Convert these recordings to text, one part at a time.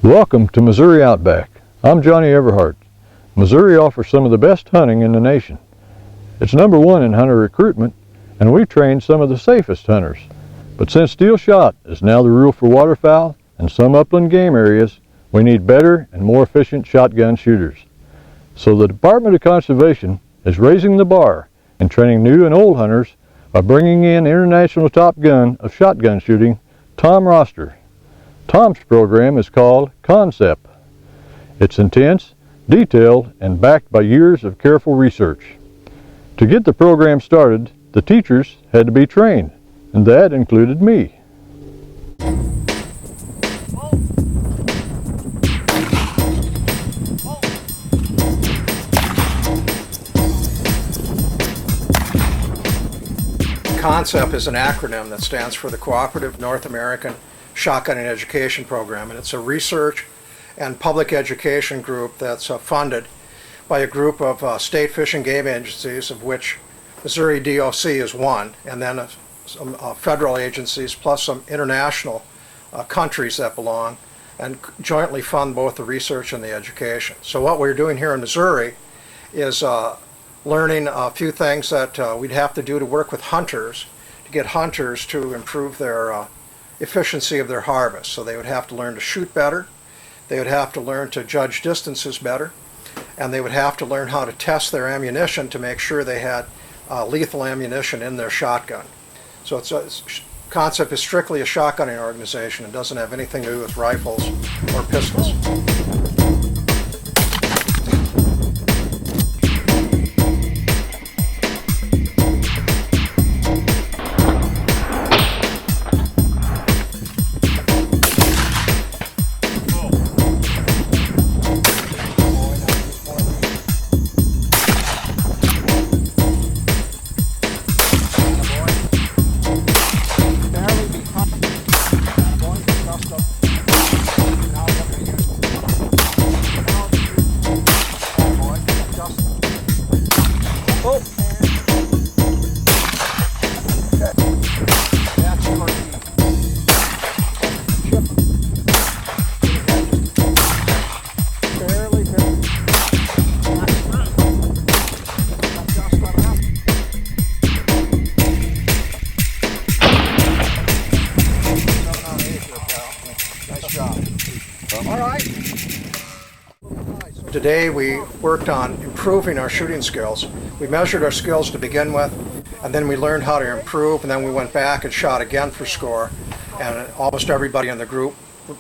Welcome to Missouri Outback. I'm Johnny Everhart. Missouri offers some of the best hunting in the nation. It's number one in hunter recruitment, and we train some of the safest hunters. But since steel shot is now the rule for waterfowl and some upland game areas, we need better and more efficient shotgun shooters. So the Department of Conservation is raising the bar and training new and old hunters by bringing in international top gun of shotgun shooting, Tom Roster. Tom's program is called CONSEP. It's intense, detailed, and backed by years of careful research. To get the program started, the teachers had to be trained, and that included me. CONSEP is an acronym that stands for the Cooperative North American Shotgunning Education Program, and it's a research and public education group that's funded by a group of state fish and game agencies, of which Missouri DOC is one, and then some federal agencies plus some international countries that belong and jointly fund both the research and the education. So what we're doing here in Missouri is learning a few things that we'd have to do to work with hunters to get hunters to improve their efficiency of their harvest. So they would have to learn to shoot better, they would have to learn to judge distances better, and they would have to learn how to test their ammunition to make sure they had lethal ammunition in their shotgun. So CONSEP is strictly a shotgunning organization. It doesn't have anything to do with rifles or pistols. Today we worked on improving our shooting skills. We measured our skills to begin with, and then we learned how to improve, and then we went back and shot again for score, and almost everybody in the group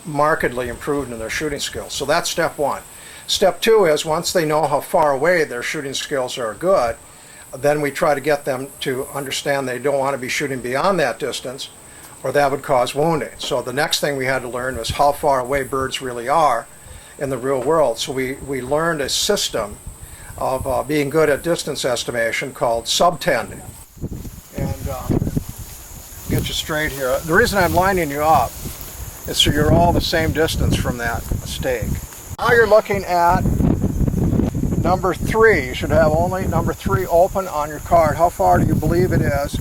markedly improved in their shooting skills. So that's step one. Step two is once they know how far away their shooting skills are good, then we try to get them to understand they don't want to be shooting beyond that distance, or that would cause wounding. So the next thing we had to learn was how far away birds really are in the real world. So we learned a system of being good at distance estimation called subtending. And get you straight here. The reason I'm lining you up is so you're all the same distance from that stake. Now you're looking at number 3. You should have only number 3 open on your card. How far do you believe it is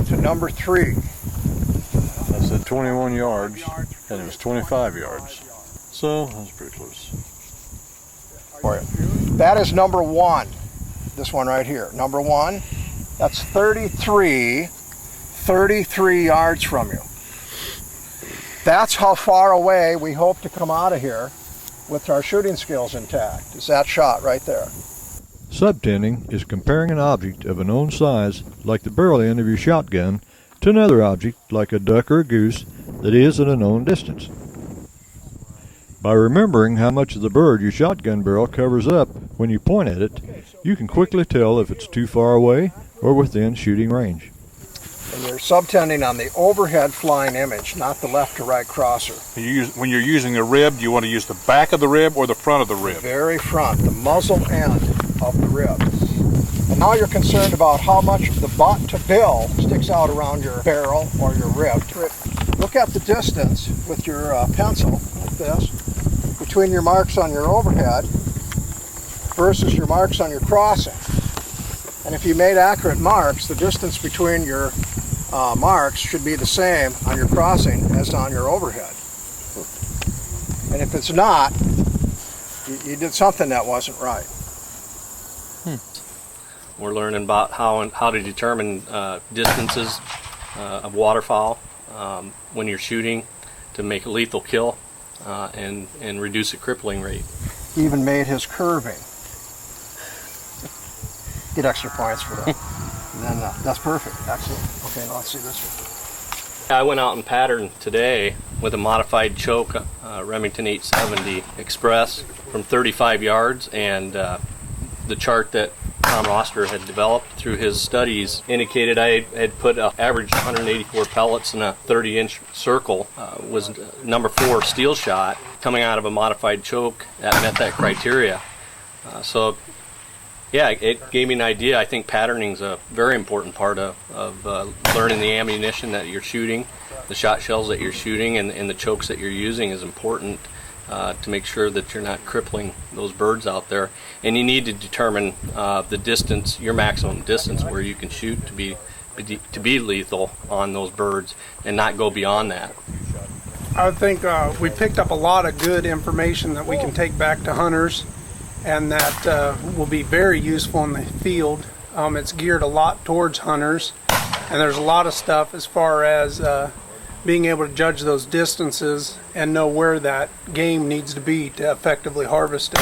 to number 3? I said 21 yards, and it was 25 yards. So that's pretty close. For you. That is number 1. This one right here. Number 1. That's 33 yards from you. That's how far away we hope to come out of here with our shooting skills intact. Is that shot right there. Subtending is comparing an object of a known size, like the barrel end of your shotgun, to another object, like a duck or a goose, that is at a known distance. By remembering how much of the bird your shotgun barrel covers up when you point at it, you can quickly tell if it's too far away or within shooting range. And you're subtending on the overhead flying image, not the left to right crosser. When you're using a rib, do you want to use the back of the rib or the front of the rib? The very front, the muzzle end of the rib. And now you're concerned about how much of the butt to bill sticks out around your barrel or your rib. Look at the distance with your pencil, like this, between your marks on your overhead versus your marks on your crossing. And if you made accurate marks, the distance between your marks should be the same on your crossing as on your overhead. And if it's not, you did something that wasn't right. We're learning about how to determine distances of waterfowl when you're shooting to make a lethal kill and reduce the crippling rate. He even made his curving. Get extra points for that. And then that's perfect. Excellent. Okay, now let's see this one. I went out and patterned today with a modified choke, Remington 870 Express from 35 yards, and the chart that Tom Roster had developed through his studies indicated I had put an average 184 pellets in a 30-inch circle, was number 4 steel shot coming out of a modified choke that met that criteria. So yeah, it gave me an idea. I think patterning is a very important part of learning the ammunition that you're shooting, the shot shells that you're shooting, and the chokes that you're using is important to make sure that you're not crippling those birds out there. And you need to determine the distance, your maximum distance where you can shoot to be lethal on those birds and not go beyond that. I think we picked up a lot of good information that we can take back to hunters, and that will be very useful in the field. It's geared a lot towards hunters, and there's a lot of stuff as far as being able to judge those distances and know where that game needs to be to effectively harvest it.